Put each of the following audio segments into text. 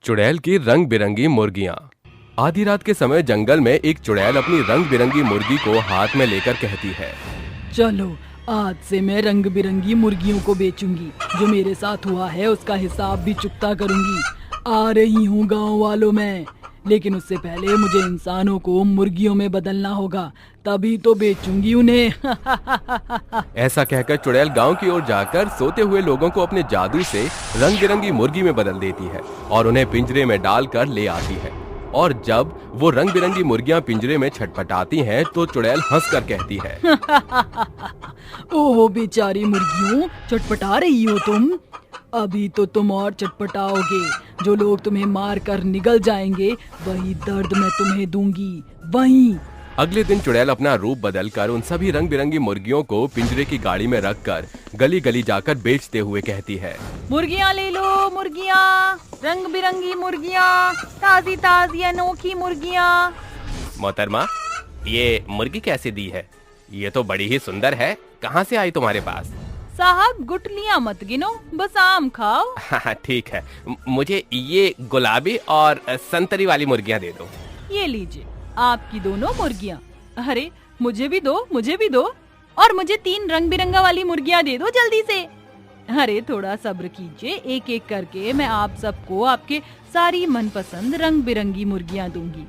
चुड़ैल की रंग बिरंगी मुर्गियां। आधी रात के समय जंगल में एक चुड़ैल अपनी रंग बिरंगी मुर्गी को हाथ में लेकर कहती है, चलो आज से मैं रंग बिरंगी मुर्गियों को बेचूंगी। जो मेरे साथ हुआ है उसका हिसाब भी चुकता करूंगी। आ रही हूँ गांव वालों में, लेकिन उससे पहले मुझे इंसानों को मुर्गियों में बदलना होगा, तभी तो बेचूंगी उन्हें। ऐसा कहकर चुड़ैल गांव की ओर जाकर सोते हुए लोगों को अपने जादू से रंग बिरंगी मुर्गी में बदल देती है और उन्हें पिंजरे में डालकर ले आती है। और जब वो रंग बिरंगी मुर्गियां पिंजरे में छटपटाती हैं तो चुड़ैल हंसकर कहती है, ओह बेचारी मुर्गियों, चटपटा रही हो तुम? अभी तो तुम और चटपटाओगे। जो लोग तुम्हें मार कर निगल जाएंगे वही दर्द मैं तुम्हें दूंगी, वही। अगले दिन चुड़ैल अपना रूप बदलकर उन सभी रंग बिरंगी मुर्गियों को पिंजरे की गाड़ी में रखकर गली गली जाकर बेचते हुए कहती है, मुर्गियाँ ले लो, मुर्गियाँ, रंग बिरंगी मुर्गियाँ, ताजी ताजी अनोखी मुर्गियाँ। मोहतरमा, ये मुर्गी कैसे दी है? ये तो बड़ी ही सुंदर है, कहाँ से आई तुम्हारे पास? साहब गुठलियाँ मत गिनो, बस आम खाओ। हाँ ठीक है, मुझे ये गुलाबी और संतरी वाली मुर्गियाँ दे दो। ये लीजिए आपकी दोनों मुर्गियाँ। अरे मुझे भी दो, मुझे भी दो, और मुझे 3 रंग बिरंगा वाली मुर्गियाँ दे दो जल्दी से। अरे थोड़ा सब्र कीजिए, एक एक करके मैं आप सबको आपके सारी मनपसंद रंग बिरंगी मुर्गियाँ दूंगी।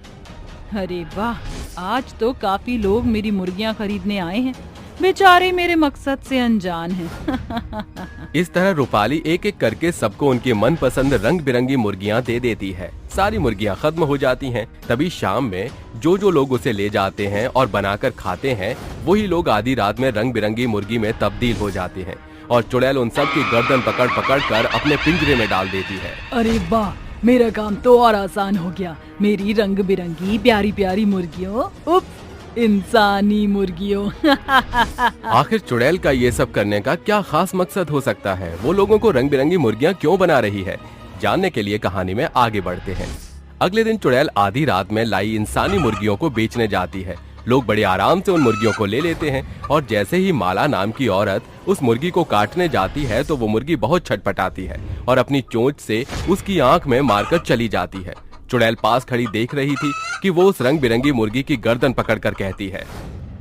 अरे वाह, आज तो काफी लोग मेरी मुर्गियाँ खरीदने आए हैं। बेचारे मेरे मकसद से अनजान हैं। इस तरह रूपाली एक एक करके सबको उनकी मनपसंद रंग बिरंगी मुर्गियां दे देती है। सारी मुर्गियां खत्म हो जाती हैं। तभी शाम में जो लोग उसे ले जाते हैं और बनाकर खाते हैं, वही लोग आधी रात में रंग बिरंगी मुर्गी में तब्दील हो जाते हैं और चुड़ैल उन सब की गर्दन पकड़ पकड़ कर अपने पिंजरे में डाल देती है। अरे वाह, मेरा काम तो और आसान हो गया। मेरी रंग बिरंगी प्यारी प्यारी मुर्गियों, उफ, इंसानी मुर्गियों। आखिर चुड़ैल का ये सब करने का क्या खास मकसद हो सकता है? वो लोगों को रंग बिरंगी मुर्गियां क्यों बना रही है? जानने के लिए कहानी में आगे बढ़ते हैं। अगले दिन चुड़ैल आधी रात में लाई इंसानी मुर्गियों को बेचने जाती है। लोग बड़े आराम से उन मुर्गियों को ले लेते हैं और जैसे ही माला नाम की औरत उस मुर्गी को काटने जाती है तो वो मुर्गी बहुत छटपटाती है और अपनी चोंच से उसकी आंख में मारकर चली जाती है। चुड़ैल पास खड़ी देख रही थी कि वो उस रंग बिरंगी मुर्गी की गर्दन पकड़कर कहती है,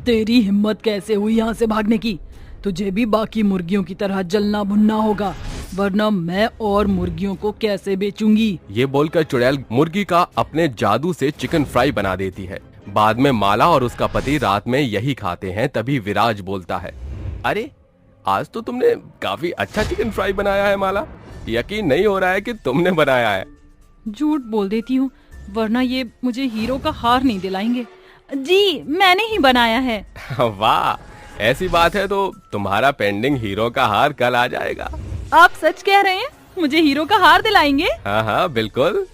तेरी हिम्मत कैसे हुई यहाँ से भागने की? तुझे भी बाकी मुर्गियों की तरह जलना भुनना होगा, वरना मैं और मुर्गियों को कैसे बेचूंगी। ये बोलकर चुड़ैल मुर्गी का अपने जादू से चिकन फ्राई बना देती है। बाद में माला और उसका पति रात में यही खाते हैं। तभी विराज बोलता है, अरे आज तो तुमने काफी अच्छा चिकन फ्राई बनाया है माला। यकीन नहीं हो रहा है कि तुमने बनाया है। झूठ बोल देती हूँ, वरना ये मुझे हीरो का हार नहीं दिलाएंगे। जी मैंने ही बनाया है। वाह, ऐसी बात है तो तुम्हारा पेंडिंग हीरो का हार कल आ जाएगा। आप सच कह रहे हैं? मुझे हीरो का हार दिलाएंगे? हाँ हाँ बिल्कुल।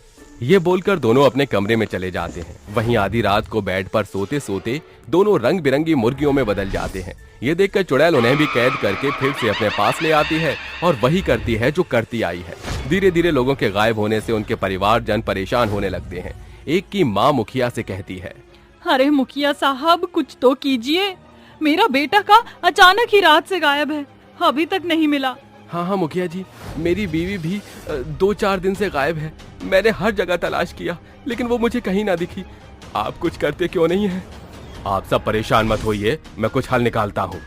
ये बोलकर दोनों अपने कमरे में चले जाते हैं। वहीं आधी रात को बेड पर सोते सोते दोनों रंग बिरंगी मुर्गियों में बदल जाते हैं। ये देखकर चुड़ैल उन्हें भी कैद करके फिर से अपने पास ले आती है और वही करती है जो करती आई है। धीरे धीरे लोगों के गायब होने से उनके परिवारजन परेशान होने लगते हैं। एक की माँ मुखिया से कहती है, अरे मुखिया साहब कुछ तो कीजिए, मेरा बेटा का अचानक ही रात से गायब है, अभी तक नहीं मिला। हाँ हाँ मुखिया जी, मेरी बीवी भी 2-4 दिन से गायब है। मैंने हर जगह तलाश किया लेकिन वो मुझे कहीं ना दिखी। आप कुछ करते क्यों नहीं हैं? आप सब परेशान मत होइए, मैं कुछ हल निकालता हूँ।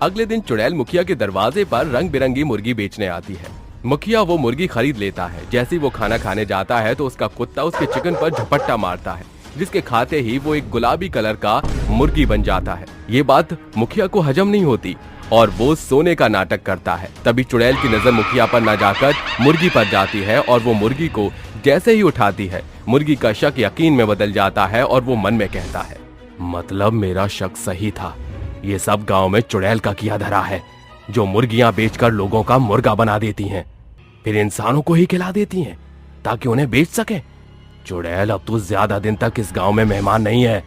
अगले दिन चुड़ैल मुखिया के दरवाजे पर रंग बिरंगी मुर्गी बेचने आती है। मुखिया वो मुर्गी खरीद लेता है। जैसे ही वो खाना खाने जाता है तो उसका कुत्ता उसके चिकन पर झपट्टा मारता है, जिसके खाते ही वो एक गुलाबी कलर का मुर्गी बन जाता है। ये बात मुखिया को हजम नहीं होती और वो सोने का नाटक करता है। तभी चुड़ैल की नजर मुखिया पर न जाकर मुर्गी पर जाती है और वो मुर्गी को जैसे ही उठाती है, मुर्गी का शक यकीन में बदल जाता है और वो मन में कहता है, मतलब मेरा शक सही था। ये सब गांव में चुड़ैल का किया धरा है, जो मुर्गियां बेचकर लोगों का मुर्गा बना देती हैं, फिर इंसानों को ही खिला देती हैं ताकि उन्हें बेच सके। चुड़ैल अब तो ज्यादा दिन तक इस गांव में मेहमान नहीं है।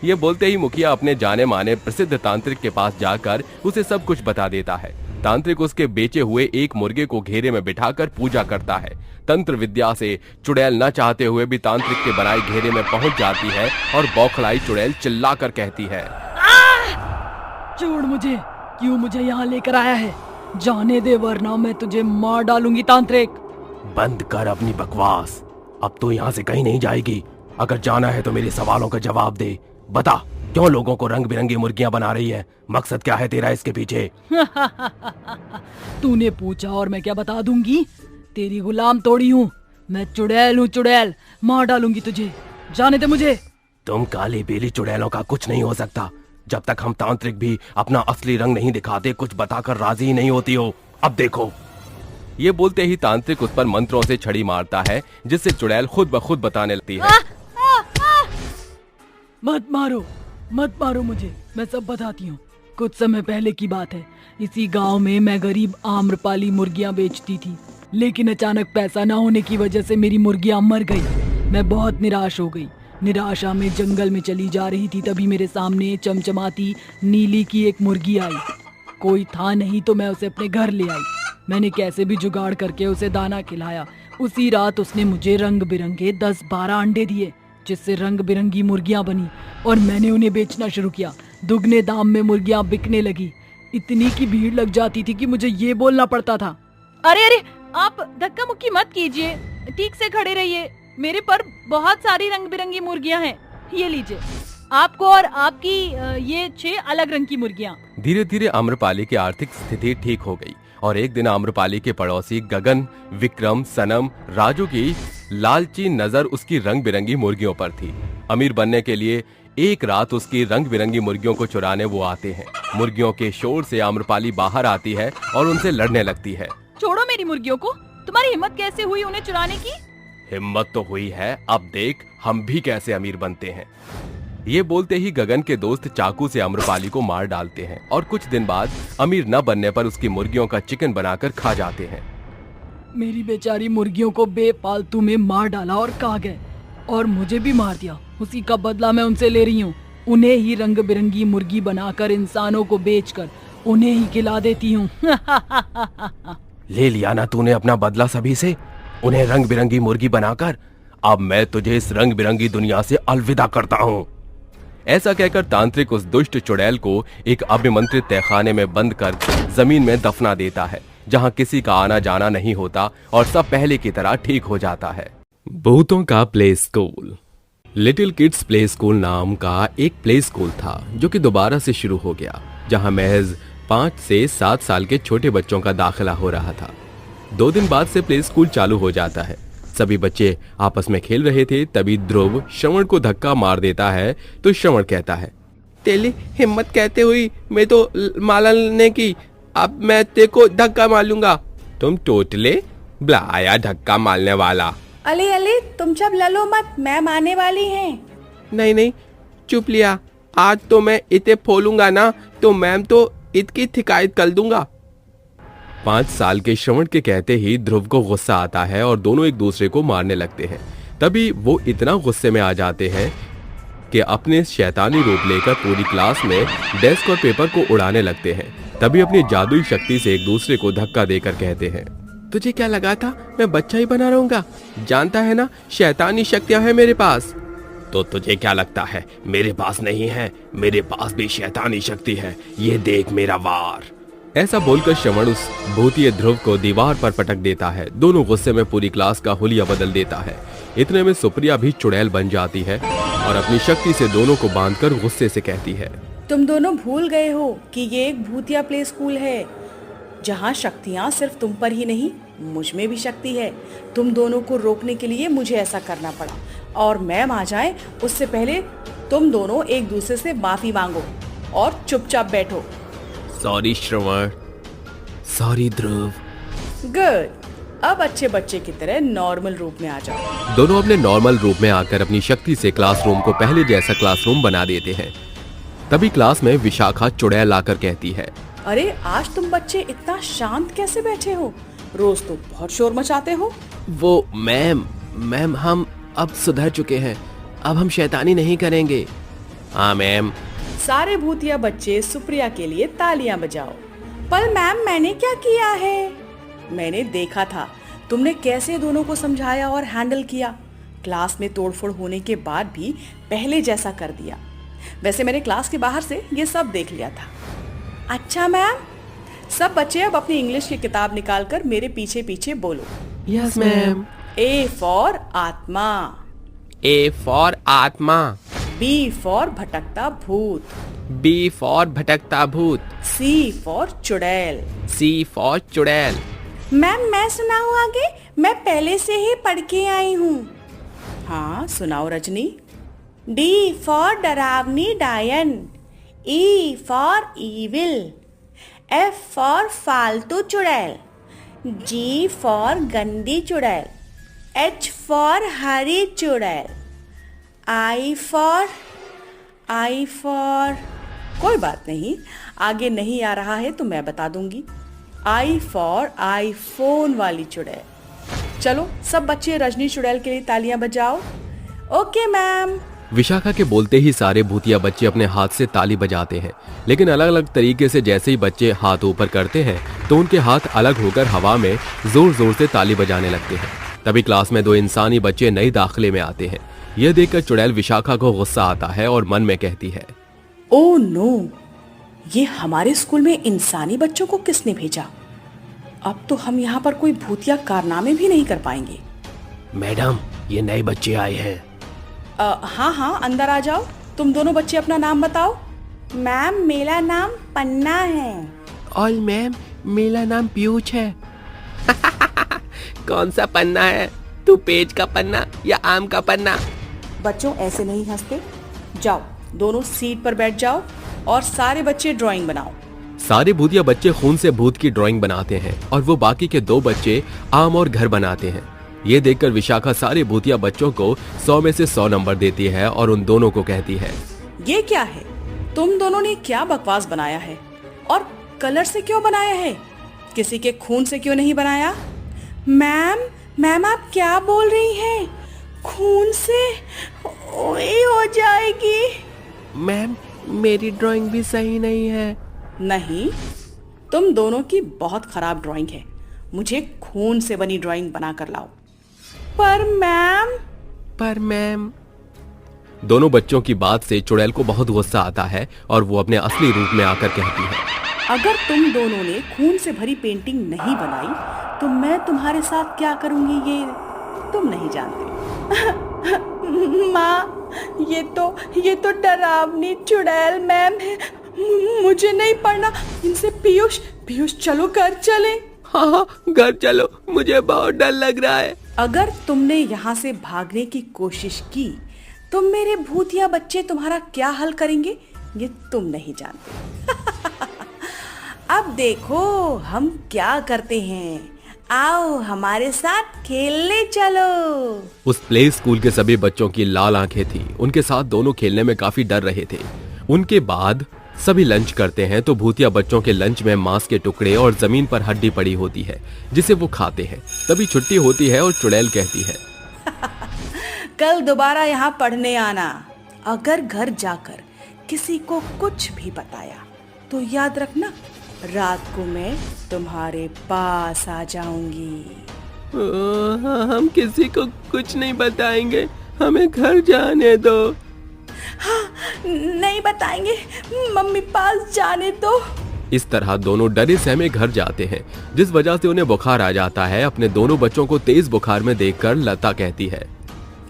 ये बोलते ही मुखिया अपने जाने माने प्रसिद्ध तांत्रिक के पास जाकर उसे सब कुछ बता देता है। तांत्रिक उसके बेचे हुए एक मुर्गे को घेरे में बिठाकर पूजा करता है। तंत्र विद्या से चुड़ैल न चाहते हुए भी तांत्रिक के बनाए घेरे में पहुंच जाती है और बौखलाई चुड़ैल चिल्लाकर कहती है, छोड़ मुझे, क्यों मुझे यहाँ लेकर आया है? जाने दे वरना मैं तुझे मार डालूंगी तांत्रिक। बंद कर अपनी बकवास, अब तो यहाँ से कहीं नहीं जाएगी। अगर जाना है तो मेरे सवालों का जवाब दे। बता, क्यों लोगों को रंग बिरंगी मुर्गियां बना रही है? मकसद क्या है तेरा इसके पीछे? तूने पूछा और मैं क्या बता दूंगी? तेरी गुलाम तोड़ी हूँ मैं, चुड़ैल हूँ चुड़ैल, मार डालूंगी तुझे, जाने दे मुझे। तुम काली पीली चुड़ैलों का कुछ नहीं हो सकता। जब तक हम तांत्रिक भी अपना असली रंग नहीं दिखाते, कुछ बताकर राजी ही नहीं होती हो। अब देखो। ये बोलते ही तांत्रिक उस पर मंत्रों से छड़ी मारता है, जिससे चुड़ैल खुद ब खुद बताने लगती है। मत मारो मुझे, मैं सब बताती हूँ। कुछ समय पहले की बात है। इसी गांव में मैं गरीब आम्रपाली मुर्गियां बेचती थी, लेकिन अचानक पैसा न होने की वजह से मेरी मुर्गियां मर गई। मैं बहुत निराश हो गई। निराशा में जंगल में चली जा रही थी, तभी मेरे सामने चमचमाती नीली की एक मुर्गी आई। कोई था नहीं तो मैं उसे अपने घर ले आई। मैंने कैसे भी जुगाड़ करके उसे दाना खिलाया। उसी रात उसने मुझे रंग बिरंगे 10-12 अंडे दिए, जिससे रंग बिरंगी मुर्गियां बनी और मैंने उन्हें बेचना शुरू किया। दुगने दाम में मुर्गियां बिकने लगी। इतनी की भीड़ लग जाती थी कि मुझे ये बोलना पड़ता था, अरे आप धक्का मुक्की मत कीजिए, ठीक से खड़े रहिए। मेरे पर बहुत सारी रंग बिरंगी मुर्गियां हैं, ये लीजिए आपको और आपकी ये 6 अलग रंग की मुर्गियां। धीरे धीरे आम्रपाली की आर्थिक स्थिति ठीक हो गई और एक दिन आम्रपाली के पड़ोसी गगन, विक्रम, सनम, राजू की लालची नजर उसकी रंग बिरंगी मुर्गियों पर थी। अमीर बनने के लिए एक रात उसकी रंग बिरंगी मुर्गियों को चुराने वो आते हैं। मुर्गियों के शोर से आम्रपाली बाहर आती है और उनसे लड़ने लगती है। छोड़ो मेरी मुर्गियों को, तुम्हारी हिम्मत कैसे हुई उन्हें चुराने की? हिम्मत तो हुई है, अब देख हम भी कैसे अमीर बनते हैं। ये बोलते ही गगन के दोस्त चाकू से आम्रपाली को मार डालते हैं और कुछ दिन बाद अमीर न बनने पर उसकी मुर्गियों का चिकन बनाकर खा जाते हैं। मेरी बेचारी मुर्गियों को बेफालतू में मार डाला और खा गए, और मुझे भी मार दिया। उसी का बदला मैं उनसे ले रही हूँ। उन्हें ही रंग बिरंगी मुर्गी बनाकर इंसानों को बेचकर उन्हें ही खिला देती हूँ। ले लिया ना तूने अपना बदला सभी से, उन्हें रंग बिरंगी मुर्गी बनाकर। अब मैं तुझे इस रंग बिरंगी दुनिया से अलविदा करता हूँ। ऐसा कहकर तांत्रिक उस दुष्ट चुड़ैल को एक अभिमंत्रित तहखाने में बंद कर जमीन में दफना देता है, जहाँ किसी का आना जाना नहीं होता और सब पहले की तरह ठीक हो जाता है। भूतों का play school. Little kids play school नाम का एक प्ले स्कूल था, जो कि दोबारा से शुरू हो गया, जहाँ महज 5 से 7 साल के छोटे बच्चों का दाखिला हो रहा था। 2 दिन बाद से प्ले स्कूल चालू हो जाता है। सभी बच्चे आपस में खेल रहे थे, तभी ध्रुव श्रवण को धक्का मार देता है तो श्रवण कहता है, तेरी हिम्मत कहते हुई मैं तो माला लेने की, अब मैं तेरे को धक्का मार लूंगा। तुम टोटले ब्लाया धक्का मारने वाला। अले अले तुम सब ललो मत, मैम आने वाली हैं। नहीं चुप लिया, आज तो मैं इते फोलूंगा ना तो मैम तो इसकी शिकायत कर दूंगा। 5 साल के श्रवण के कहते ही ध्रुव को गुस्सा आता है और दोनों एक दूसरे को मारने लगते हैं। तभी वो इतना गुस्से में आ जाते हैं कि अपने शैतानी रूप लेकर पूरी क्लास में डेस्क और पेपर को उड़ाने लगते हैं। तभी अपनी जादुई शक्ति से एक दूसरे को धक्का देकर कहते हैं, तुझे क्या लगा था मैं बच्चा ही बना रहूंगा? जानता है ना शैतानी शक्तियां हैं मेरे पास। तो तुझे क्या लगता है मेरे पास नहीं है? मेरे पास भी शैतानी शक्ति है, ये देख मेरा वार। ऐसा बोलकर श्रवण उस भूतिए ध्रुव को दीवार पर पटक देता है। दोनों गुस्से में पूरी क्लास का हुलिया बदल देता है। इतने में सुप्रिया भी चुड़ैल बन जाती है और अपनी शक्ति से दोनों को बांधकर गुस्से से कहती है, तुम दोनों भूल गए हो कि ये एक भूतिया प्ले स्कूल है, जहाँ शक्तियाँ सिर्फ तुम पर ही नहीं मुझ में भी शक्ति है। तुम दोनों को रोकने के लिए मुझे ऐसा करना पड़ा, और मैम आ जाए उससे पहले तुम दोनों एक दूसरे से माफी मांगो और चुपचाप बैठो। सॉरी श्रवण, सॉरी ध्रुव। गुड, अब अच्छे बच्चे की तरह नॉर्मल रूप में आ जाओ। दोनों अपने नॉर्मल रूप में आकर अपनी शक्ति से क्लासरूम को पहले जैसा क्लासरूम बना देते हैं। तभी क्लास में विशाखा चुड़ैल आकर कहती है, अरे आज तुम बच्चे इतना शांत कैसे बैठे हो? रोज तो बहुत शोर मचाते हो। वो मैम हम अब सुधर चुके हैं, अब हम शैतानी नहीं करेंगे। हाँ मैम। सारे भूतिया बच्चे सुप्रिया के लिए तालियां बजाओ। पर मैम मैंने क्या किया है? मैंने देखा था तुमने कैसे दोनों को समझाया और हैंडल किया। क्लास में तोड़फोड़ होने के बाद भी पहले जैसा कर दिया। वैसे मैंने क्लास के बाहर से ये सब देख लिया था। अच्छा मैम, सब बच्चे अब अपनी इंग्लिश की किताब निकालकर मेरे पीछे पीछे बोलो। Yes ma'am. A for आत्मा, A for आत्मा, B for भटकता भूत, B for भटकता भूत, C for चुड़ैल। C for चुड़ैल। मैम मैं सुनाऊं आगे? मैं पहले से ही पढ़ के आई हूँ। हाँ सुनाओ रजनी। D for डरावनी डायन, E for evil, F for फालतू चुड़ैल, G for गंदी चुड़ैल, H for हरी चुड़ैल, I for कोई बात नहीं, आगे नहीं आ रहा है तो मैं बता दूंगी। I for आईफोन वाली चुड़ैल। चलो सब बच्चे रजनी चुड़ैल के लिए तालियां बजाओ। Okay ma'am. विशाखा के बोलते ही सारे भूतिया बच्चे अपने हाथ से ताली बजाते हैं, लेकिन अलग अलग तरीके से। जैसे ही बच्चे हाथ ऊपर करते हैं तो उनके हाथ अलग होकर हवा में जोर जोर से ताली बजाने लगते हैं। तभी क्लास में 2 इंसानी बच्चे नए दाखिले में आते हैं। यह देखकर चुड़ैल विशाखा को गुस्सा आता है और मन में कहती है, ओह नो, ये हमारे स्कूल में इंसानी बच्चों को किसने भेजा? अब तो हम यहाँ पर कोई भूतिया कारनामे भी नहीं कर पाएंगे। मैडम ये नए बच्चे आए हैं। हाँ हाँ अंदर आ जाओ। तुम दोनों बच्चे अपना नाम बताओ। मैम मेरा नाम पन्ना है। और मैम मेरा नाम पीयूष है। कौन सा पन्ना है? तू पेज का पन्ना या आम का पन्ना? बच्चों ऐसे नहीं हंसते। जाओ दोनों सीट पर बैठ जाओ और सारे बच्चे ड्राइंग बनाओ। सारे भूतिया बच्चे खून से भूत की ड्राइंग बनाते हैं और वो बाकी के 2 बच्चे आम और घर बनाते हैं। ये देखकर विशाखा सारे भूतिया बच्चों को 100 में से 100 नंबर देती है और उन दोनों को कहती है, ये क्या है? तुम दोनों ने क्या बकवास बनाया है? और कलर से क्यों बनाया है? किसी के खून से क्यों नहीं बनाया? मैम आप क्या बोल रही हैं? खून से ओए हो जाएगी। मैम मेरी ड्राइंग भी सही नहीं है। नहीं, तुम दोनों की बहुत खराब ड्राइंग है। मुझे खून से बनी ड्राइंग बना कर लाओ। पर मैम दोनों बच्चों की बात से चुड़ैल को बहुत गुस्सा आता है और वो अपने असली रूप में आकर कहती है, अगर तुम दोनों ने खून से भरी पेंटिंग नहीं बनाई तो मैं तुम्हारे साथ क्या करूंगी ये तुम नहीं जानते। माँ ये तो डरावनी चुड़ैल मैम है। मुझे नहीं पढ़ना। इनसे पीयूष चलो घर चले। हाँ घर चलो, मुझे बहुत डर लग रहा है। अगर तुमने यहाँ से भागने की कोशिश की तो मेरे भूतिया बच्चे तुम्हारा क्या हल करेंगे ये तुम नहीं जानते। अब देखो हम क्या करते हैं। आओ हमारे साथ खेलने चलो। उस प्ले स्कूल के सभी बच्चों की लाल आंखें थी। उनके साथ दोनों खेलने में काफी डर रहे थे। उनके बाद सभी लंच करते हैं तो भूतिया बच्चों के लंच में मांस के टुकड़े और जमीन पर हड्डी पड़ी होती है जिसे वो खाते हैं। तभी छुट्टी होती है और चुड़ैल कहती है, कल दोबारा यहाँ पढ़ने आना। अगर घर जाकर किसी को कुछ भी बताया तो याद रखना रात को मैं तुम्हारे पास आ जाऊंगी। हम किसी को कुछ नहीं बताएंगे, हमें घर जाने दो। हाँ, नहीं बताएंगे, मम्मी पास जाने दो। इस तरह दोनों डरे सहमे घर जाते हैं, जिस वजह से उन्हें बुखार आ जाता है। अपने दोनों बच्चों को तेज बुखार में देखकर लता कहती है,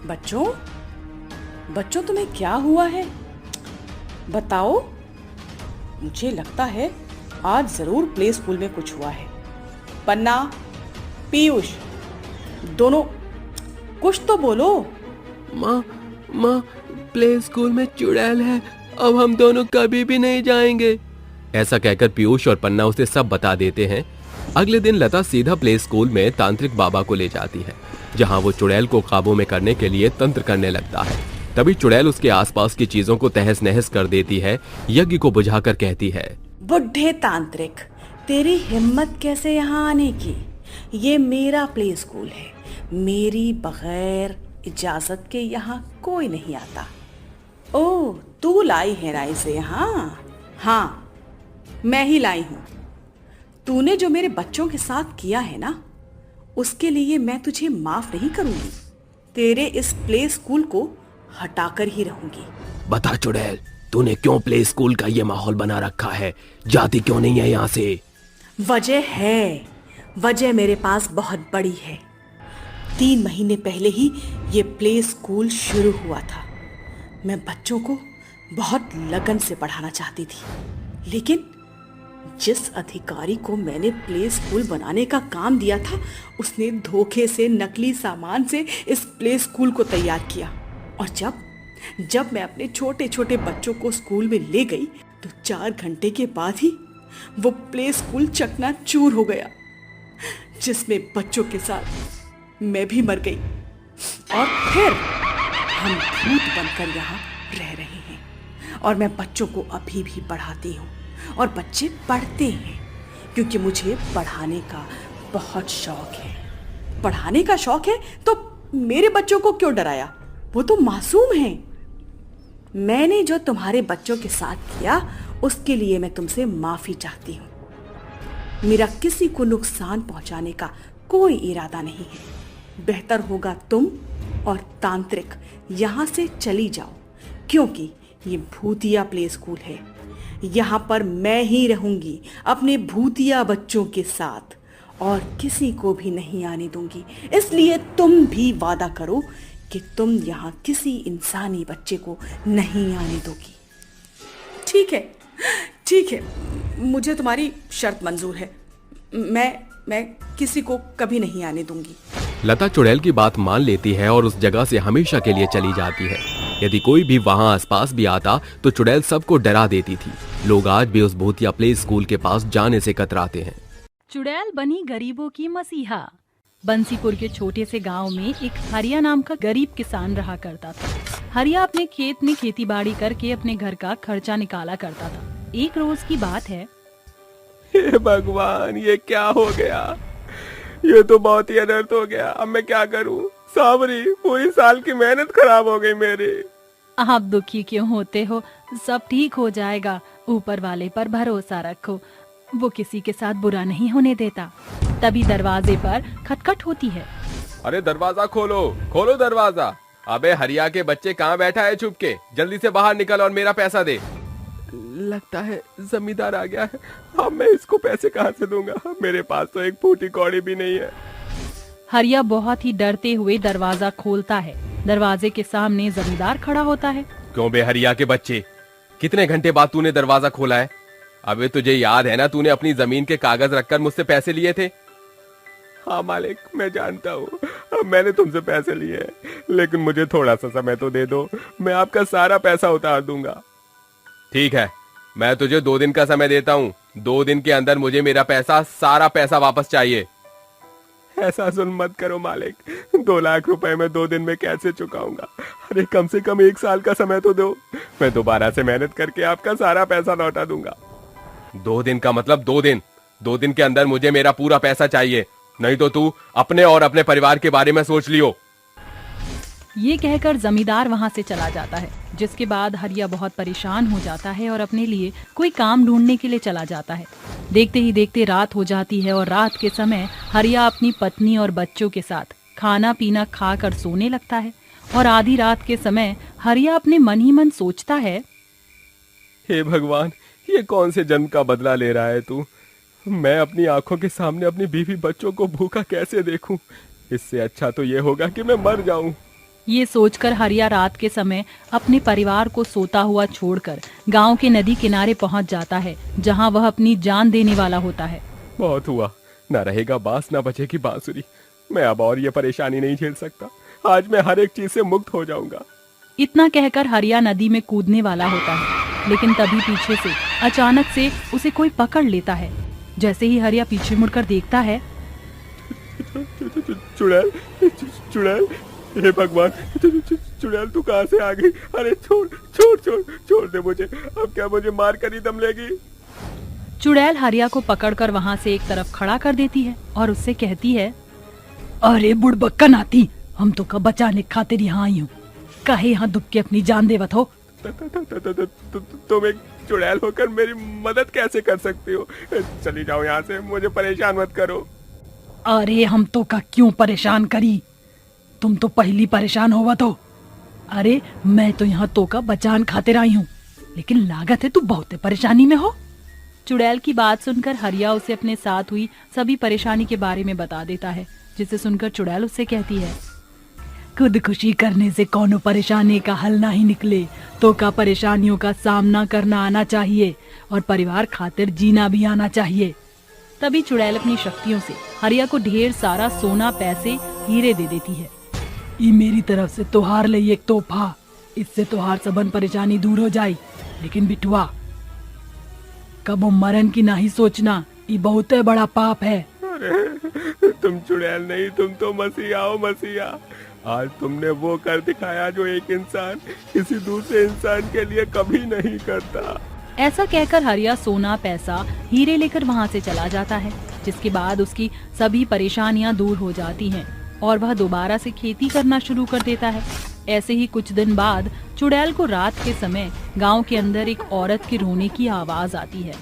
बच्चों तुम्हें क्या हुआ है? बताओ। मुझे लगता है आज जरूर प्ले स्कूल में कुछ हुआ है। पन्ना, पीयूष, दोनों कुछ तो बोलो। माँ प्ले स्कूल में चुड़ैल है, अब हम दोनों कभी भी नहीं जाएंगे। ऐसा कहकर पीयूष और पन्ना उसे सब बता देते हैं। अगले दिन लता सीधा प्ले स्कूल में तांत्रिक बाबा को ले जाती है, जहाँ वो चुड़ैल को काबू में करने के लिए तंत्र करने लगता है। तभी चुड़ैल उसके आसपास की चीजों को तहस नहस कर देती है। यज्ञ को बुझाकर कहती है, बुढ़े तांत्रिक, तेरी हिम्मत कैसे यहाँ आने की? ये मेरा प्ले स्कूल है, मेरी बगैर इजाजत के यहाँ कोई नहीं आता। ओह, तू लाई है ना इसे यहाँ? हाँ, मैं ही लाई हूँ। तूने जो मेरे बच्चों के साथ किया है ना, उसके लिए मैं तुझे माफ नहीं करूंगी। तेरे इस प्ले स्कूल को हटाकर ही रहूंगी। बता चुड़ैल, तूने क्यों प्ले स्कूल का ये माहौल बना रखा है? जाती क्यों नहीं है यहाँ से? वजह मेरे पास बहुत बड़ी है। 3 महीने पहले ही ये प्ले स्कूल शुरू हुआ था। मैं बच्चों को बहुत लगन से पढ़ाना चाहती थी, लेकिन जिस अधिकारी को मैंने प्ले स्कूल बनाने का काम दिया था, उसने धोखे से नकली सामान से इस प्ले स्कूल को तैयार किया। और जब मैं अपने छोटे छोटे बच्चों को स्कूल में ले गई तो 4 घंटे के बाद ही वो प्ले स्कूल चकनाचूर हो गया, जिसमें बच्चों के साथ मैं भी मर गई। और फिर हम भूत बनकर यहाँ रह रहे हैं। और मैं बच्चों को अभी भी पढ़ाती हूँ और बच्चे पढ़ते हैं, क्योंकि मुझे पढ़ाने का बहुत शौक है। पढ़ाने का शौक है तो मेरे बच्चों को क्यों डराया? वो तो मासूम हैं। मैंने जो तुम्हारे बच्चों के साथ किया उसके लिए मैं तुमसे माफी चाहती हूँ। मेरा किसी को नुकसान पहुंचाने का कोई इरादा नहीं है। बेहतर होगा तुम और तांत्रिक यहाँ से चली जाओ, क्योंकि ये भूतिया प्ले स्कूल है। यहाँ पर मैं ही रहूंगी अपने भूतिया बच्चों के साथ और किसी को भी नहीं आने दूंगी। इसलिए तुम भी वादा करो कि तुम यहाँ किसी इंसानी बच्चे को नहीं आने दोगी। ठीक है, मुझे तुम्हारी शर्त मंजूर है। मैं किसी को कभी नहीं आने दूंगी। लता चुड़ैल की बात मान लेती है और उस जगह से हमेशा के लिए चली जाती है। यदि कोई भी वहाँ आसपास भी आता तो चुड़ैल सबको डरा देती थी। लोग आज भी उस भूतिया प्ले स्कूल के पास जाने से कतराते हैं। चुड़ैल बनी गरीबों की मसीहा। बंसीपुर के छोटे से गांव में एक हरिया नाम का गरीब किसान रहा करता था। हरिया अपने खेत में खेती बाड़ी करके अपने घर का खर्चा निकाला करता था। एक रोज की बात है। हे भगवान, ये क्या हो गया? ये तो बहुत ही अनर्थ हो गया। अब मैं क्या करूं? सावरी, पूरी साल की मेहनत खराब हो गई मेरी। आप दुखी क्यों होते हो? सब ठीक हो जाएगा। ऊपर वाले पर भरोसा रखो, वो किसी के साथ बुरा नहीं होने देता। तभी दरवाजे पर खटखट होती है। अरे दरवाजा खोलो, खोलो दरवाजा। अबे हरिया के बच्चे कहाँ बैठा है छुप के? जल्दी से बाहर निकल और मेरा पैसा दे। लगता है जमींदार आ गया है। अब मैं इसको पैसे कहाँ से दूंगा? मेरे पास तो एक फूटी कौड़ी भी नहीं है। हरिया बहुत ही डरते हुए दरवाजा खोलता है। दरवाजे के सामने जमींदार खड़ा होता है। क्यों बे हरिया के बच्चे, कितने घंटे बाद तूने दरवाजा खोला है? अबे तुझे याद है ना, तूने अपनी जमीन के कागज रखकर मुझसे पैसे लिए थे। हाँ मालिक, मैं जानता हूँ, मैंने तुमसे पैसे लिए हैं, लेकिन मुझे थोड़ा सा समय तो दे दो, मैं आपका सारा पैसा उतार दूंगा। ठीक है, मैं तुझे 2 दिन का समय देता हूँ। 2 दिन के अंदर मुझे मेरा पैसा, सारा पैसा वापस चाहिए। ऐसा जुल्म मत करो मालिक, 2 लाख रुपए मैं 2 दिन में कैसे चुकाऊंगा? अरे कम से कम 1 साल का समय तो दो, मैं दोबारा से मेहनत करके आपका सारा पैसा लौटा दूंगा। 2 दिन का मतलब 2 दिन। 2 दिन के अंदर मुझे मेरा पूरा पैसा चाहिए, नहीं तो तू अपने और अपने परिवार के बारे में सोच लियो। ये कहकर जमींदार वहाँ से चला जाता है, जिसके बाद हरिया बहुत परेशान हो जाता है और अपने लिए कोई काम ढूंढने के लिए चला जाता है। देखते ही देखते रात हो जाती है और रात के समय हरिया अपनी पत्नी और बच्चों के साथ खाना पीना खाकर सोने लगता है। और आधी रात के समय हरिया अपने मन ही मन सोचता है, हे भगवान, ये कौन से जन्म का बदला ले रहा है तू? मैं अपनी आंखों के सामने अपनी बीवी बच्चों को भूखा कैसे देखूं? इससे अच्छा तो ये होगा कि मैं मर जाऊं। ये सोचकर हरिया रात के समय अपने परिवार को सोता हुआ छोड़कर गांव के नदी किनारे पहुंच जाता है, जहां वह अपनी जान देने वाला होता है। बहुत हुआ, ना रहेगा बांस ना बचेगी बांसुरी। मैं अब और ये परेशानी नहीं झेल सकता। आज मैं हर एक चीज से मुक्त हो जाऊंगा। इतना कहकर हरिया नदी में कूदने वाला होता है, लेकिन तभी पीछे से अचानक से उसे कोई पकड़ लेता है। जैसे ही हरिया पीछे मुड़कर देखता है, चुड़ैल, चुड़ैल, हे भगवान, चुड़ैल तू कहाँ से आ गई? अरे छोड़ छोड़ छोड़ छोड़ दे मुझे, अब क्या मुझे मार कर ही दम लेगी? चुड़ैल हरिया को पकड़कर वहाँ से एक तरफ खड़ा कर देती है और उससे कहती है, अरे बुड़बक्का नाती, हम तो कब बचाने खातिर यहाँ आई हूँ, काहे यहाँ दुब के अपनी जान देवत हो? तुम एक चुड़ैल होकर मेरी मदद कैसे कर सकती हो? चली जाओ यहाँ से, मुझे परेशान मत करो। अरे हम तो का क्यों परेशान करी, तुम तो पहली परेशान होवा तो। अरे मैं तो यहाँ तो का बचान खातिर आई हूँ, लेकिन लागत है तू बहुत परेशानी में हो। चुड़ैल की बात सुनकर हरिया उसे अपने साथ हुई सभी परेशानी के बारे में बता देता है। जिसे सुनकर चुड़ैल उससे कहती है, खुदकुशी करने से कौनो परेशानी का हल नहीं निकले तो का परेशानियों का सामना करना आना चाहिए और परिवार खातिर जीना भी आना चाहिए। तभी चुड़ैल अपनी शक्तियों से हरिया को ढेर सारा सोना, पैसे, हीरे दे देती है। ये मेरी तरफ से तोहार लिए एक तोहफा, इससे तोहार सबन परेशानी दूर हो जाए। लेकिन बिटुआ, कबो मरण की नहीं सोचना, ये बहुत बड़ा पाप है। तुम चुड़ैल नहीं, तुम तो मसीहा हो मसीहा। आज तुमने वो कर दिखाया जो एक इंसान किसी दूसरे इंसान के लिए कभी नहीं करता। ऐसा कहकर हरिया सोना, पैसा, हीरे लेकर वहाँ से चला जाता है, जिसके बाद उसकी सभी परेशानियाँ दूर हो जाती हैं और वह दोबारा से खेती करना शुरू कर देता है। ऐसे ही कुछ दिन बाद चुड़ैल को रात के समय गांव के अंदर एक औरत के रोने की आवाज आती है।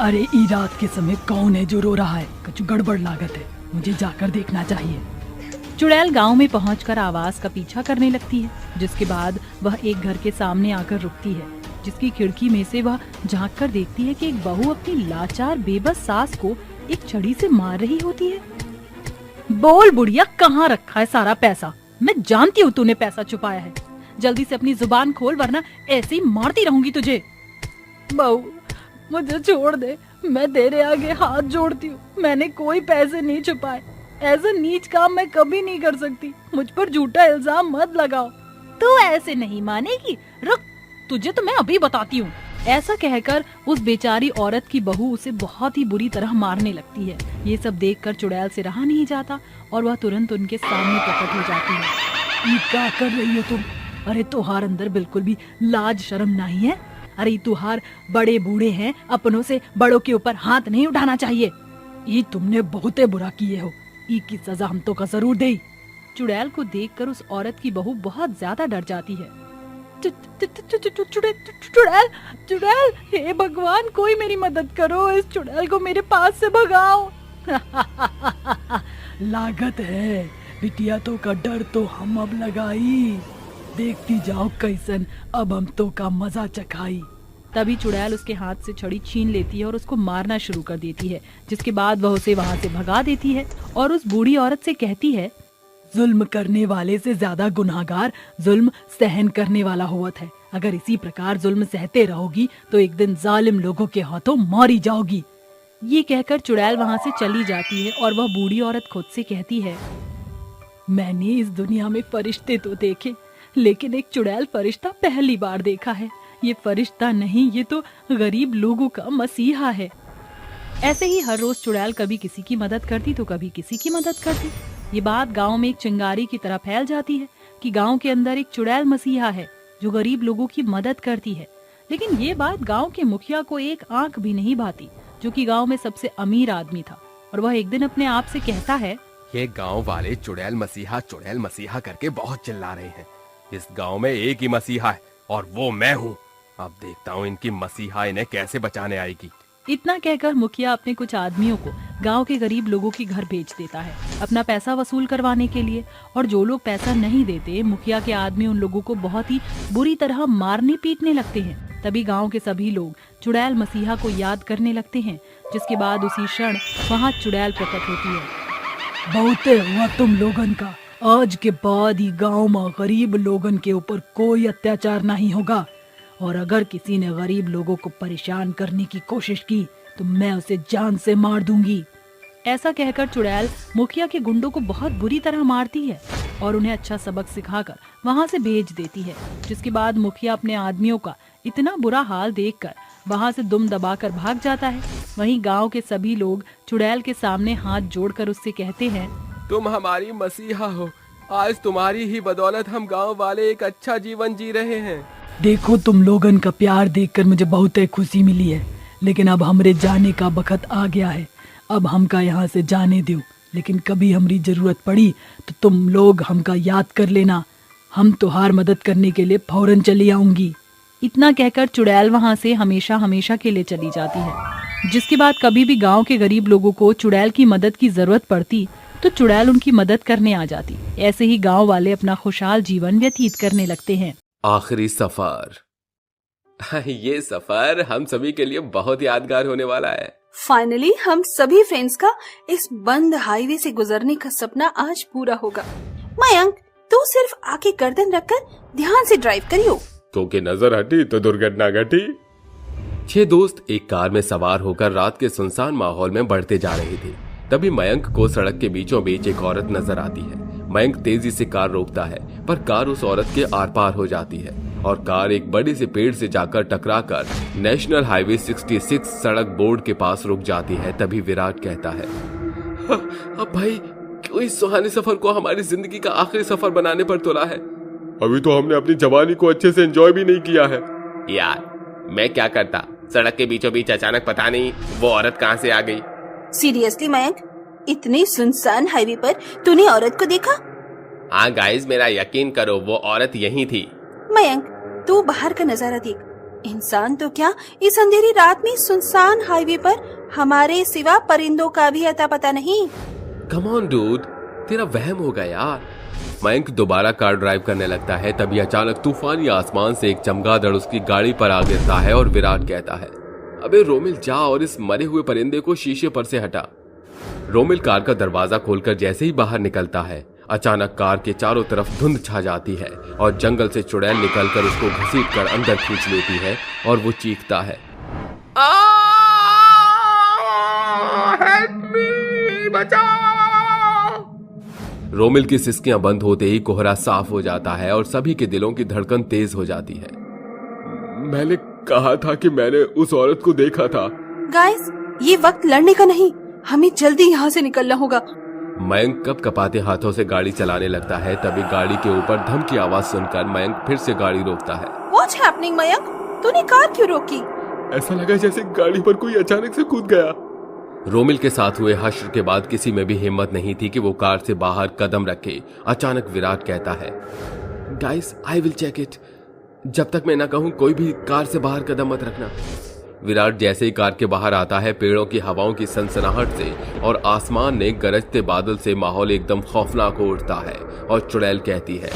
अरे ई रात के समय कौन है जो रो रहा है? कुछ गड़बड़ लागत है, मुझे जाकर देखना चाहिए। चुड़ैल गांव में पहुंचकर आवाज का पीछा करने लगती है, जिसके बाद वह एक घर के सामने आकर रुकती है, जिसकी खिड़की में से वह झांक कर देखती है कि एक बहू अपनी लाचार बेबस सास को एक छड़ी से मार रही होती है। बोल बुढ़िया, कहाँ रखा है सारा पैसा? मैं जानती हूँ तूने पैसा छुपाया है। जल्दी से अपनी जुबान खोल, वरना ऐसे ही मारती रहूंगी तुझे। बहू, मुझे छोड़ दे, मैं तेरे आगे हाथ जोड़ती हूँ। मैंने कोई पैसे नहीं छुपाए। ऐसा नीच काम मैं कभी नहीं कर सकती। मुझ पर झूठा इल्जाम मत लगाओ। तू ऐसे नहीं मानेगी, रुक, तुझे तो मैं अभी बताती हूँ। ऐसा कहकर उस बेचारी औरत की बहू उसे बहुत ही बुरी तरह मारने लगती है। ये सब देखकर चुड़ैल से रहा नहीं जाता और वह तुरंत उनके सामने प्रकट हो जाती है। ये क्या कर रही हो तुम? अरे तुहार अंदर बिल्कुल भी लाज शर्म नहीं है? अरे तुहार बड़े बूढ़े हैं, अपनों से बड़ों के ऊपर हाथ नहीं उठाना चाहिए। ये तुमने बहुते बुरा किए हो, की सजा हम तो का जरूर दे। चुड़ैल को देखकर उस औरत की बहू बहुत ज्यादा डर जाती है। चुड़ैल, चुड़ैल, हे भगवान, कोई मेरी मदद करो, इस चुड़ैल को मेरे पास से भगाओ। लागत है बिटिया, तो का डर तो हम अब लगाई, देखती जाओ कैसन अब हम तो का मजा चखाई। तभी चुड़ैल उसके हाथ से छड़ी छीन लेती है और उसको मारना शुरू कर देती है, जिसके बाद वह उसे वहाँ से भगा देती है और उस बूढ़ी औरत से कहती है, जुल्म करने वाले से ज्यादा गुनाहगार जुल्म सहन करने वाला होवत है। अगर इसी प्रकार जुल्म सहते रहोगी तो एक दिन जालिम लोगों के हाथों मारी जाओगी। ये कहकर चुड़ैल वहाँ से चली जाती है और वह बूढ़ी औरत खुद से कहती है, मैंने इस दुनिया में फरिश्ते तो देखे, लेकिन एक चुड़ैल फरिश्ता पहली बार देखा है। ये फरिश्ता नहीं, ये तो गरीब लोगों का मसीहा है। ऐसे ही हर रोज चुड़ैल कभी किसी की मदद करती तो कभी किसी की मदद करती। ये बात गांव में एक चिंगारी की तरह फैल जाती है कि गांव के अंदर एक चुड़ैल मसीहा है जो गरीब लोगों की मदद करती है। लेकिन ये बात गांव के मुखिया को एक आंख भी नहीं भाती, जो कि गांव में सबसे अमीर आदमी था। और वह एक दिन अपने आप से कहता है, ये गांव वाले चुड़ैल मसीहा करके बहुत चिल्ला रहे हैं। इस गांव में एक ही मसीहा है और वो मैं हूँ। अब देखता हूँ इनकी मसीहा इन्हें कैसे बचाने आएगी। इतना कहकर मुखिया अपने कुछ आदमियों को गांव के गरीब लोगों के घर भेज देता है अपना पैसा वसूल करवाने के लिए। और जो लोग पैसा नहीं देते, मुखिया के आदमी उन लोगों को बहुत ही बुरी तरह मारने पीटने लगते हैं। तभी गांव के सभी लोग चुड़ैल मसीहा को याद करने लगते हैं, जिसके बाद उसी क्षण वहाँ चुड़ैल प्रकट होती है। बहुत हुआ तुम लोगन का, आज के बाद ही गांव में गरीब लोगन के ऊपर कोई अत्याचार नहीं होगा, और अगर किसी ने गरीब लोगों को परेशान करने की कोशिश की तो मैं उसे जान से मार दूंगी। ऐसा कहकर चुड़ैल मुखिया के गुंडों को बहुत बुरी तरह मारती है और उन्हें अच्छा सबक सिखाकर वहां से भेज देती है। जिसके बाद मुखिया अपने आदमियों का इतना बुरा हाल देखकर वहां से दुम दबाकर भाग जाता है। वहीं गांव के सभी लोग चुड़ैल के सामने हाथ जोड़कर उससे कहते हैं, तुम हमारी मसीहा हो, आज तुम्हारी ही बदौलत हम गांव वाले एक अच्छा जीवन जी रहे हैं। देखो, तुम लोगन का प्यार देखकर मुझे बहुत खुशी मिली है, लेकिन अब हमरे जाने का वक्त आ गया है। अब हमका यहाँ से जाने दो, लेकिन कभी हमारी जरूरत पड़ी तो तुम लोग हमका याद कर लेना। हम तुम्हार मदद करने के लिए फौरन चली आऊंगी। इतना कहकर चुड़ैल वहाँ से हमेशा हमेशा के लिए चली जाती है। जिसके बाद कभी भी गांव के गरीब लोगों को चुड़ैल की मदद की जरूरत पड़ती तो चुड़ैल उनकी मदद करने आ जाती। ऐसे ही गांव वाले अपना खुशहाल जीवन व्यतीत करने लगते हैं। आखिरी सफर। ये सफर हम सभी के लिए बहुत यादगार होने वाला है। फाइनली हम सभी फ्रेंड्स का इस बंद हाईवे से गुजरने का सपना आज पूरा होगा। मयंक, तू सिर्फ आगे गर्दन रखकर ध्यान से ड्राइव करियो। क्योंकि नजर हटी तो दुर्घटना घटी। 6 दोस्त एक कार में सवार होकर रात के सुनसान माहौल में बढ़ते जा रहे थे। तभी मयंक को सड़क के बीचों बीच एक औरत नजर आती है। मयंक तेजी से कार रोकता है, पर कार उस औरत के आर पार हो जाती है और कार एक बड़े से पेड़ से जाकर टकराकर नेशनल हाईवे 66 सड़क बोर्ड के पास रुक जाती है। तभी विराट कहता है, अब भाई क्यों इस सुहाने सफर को हमारी जिंदगी का आखिरी सफर बनाने पर तुला है? अभी तो हमने अपनी जवानी को अच्छे से एंजॉय भी नहीं किया है। यार मैं क्या करता, सड़क के बीचों बीच अचानक पता नहीं वो औरत कहाँ से आ गई। सीरियसली मयंक, इतने सुनसान हाईवे पर तूने औरत को देखा? हाँ गाइस, मेरा यकीन करो वो औरत यही थी। मयंक, तू बाहर का नजारा देख। इंसान तो क्या, इस अंधेरी रात में सुनसान हाईवे पर हमारे सिवा परिंदों का भी अता पता नहीं। कम ऑन डूड, तेरा वहम होगा यार। मयंक दोबारा कार ड्राइव करने लगता है। तभी अचानक तूफानी आसमान से एक चमगादड़ उसकी गाड़ी पर आ गिरता है और विराट कहता है, अबे रोमिल जा और इस मरे हुए परिंदे को शीशे पर से हटा। रोमिल कार का दरवाजा खोलकर जैसे ही बाहर निकलता है, अचानक कार के चारों तरफ धुंध छा जाती है और जंगल से चुड़ैल निकलकर उसको घसीटकर अंदर खींच लेती है और वो चीखता है, हेल्प मी, बचाओ। रोमिल की सिसकियां बंद होते ही कोहरा साफ हो जाता है और सभी के दिलों की धड़कन तेज हो जाती है। मैंने कहा था कि मैंने उस औरत को देखा था। गाइस, ये वक्त लड़ने का नहीं, हमें जल्दी यहाँ से निकलना होगा। मयंक कप कपाते हाथों से गाड़ी चलाने लगता है। तभी गाड़ी के ऊपर धम की आवाज सुनकर मयंक फिर से गाड़ी रोकता है। What's happening, Mayank? तूने कार क्यों रोकी? ऐसा लगा जैसे गाड़ी पर कोई अचानक से कूद गया। रोमिल के साथ हुए हश्र के बाद किसी में भी हिम्मत नहीं थी कि वो कार से बाहर कदम रखे। अचानक विराट कहता है, guys I will check it. जब तक मैं ना कहूं कोई भी कार से बाहर कदम मत रखना। विराट जैसे ही कार के बाहर आता है, पेड़ों की हवाओं की सनसनाहट से और आसमान में गरजते बादल से माहौल एकदम खौफनाक हो उठता है और चुड़ैल कहती है,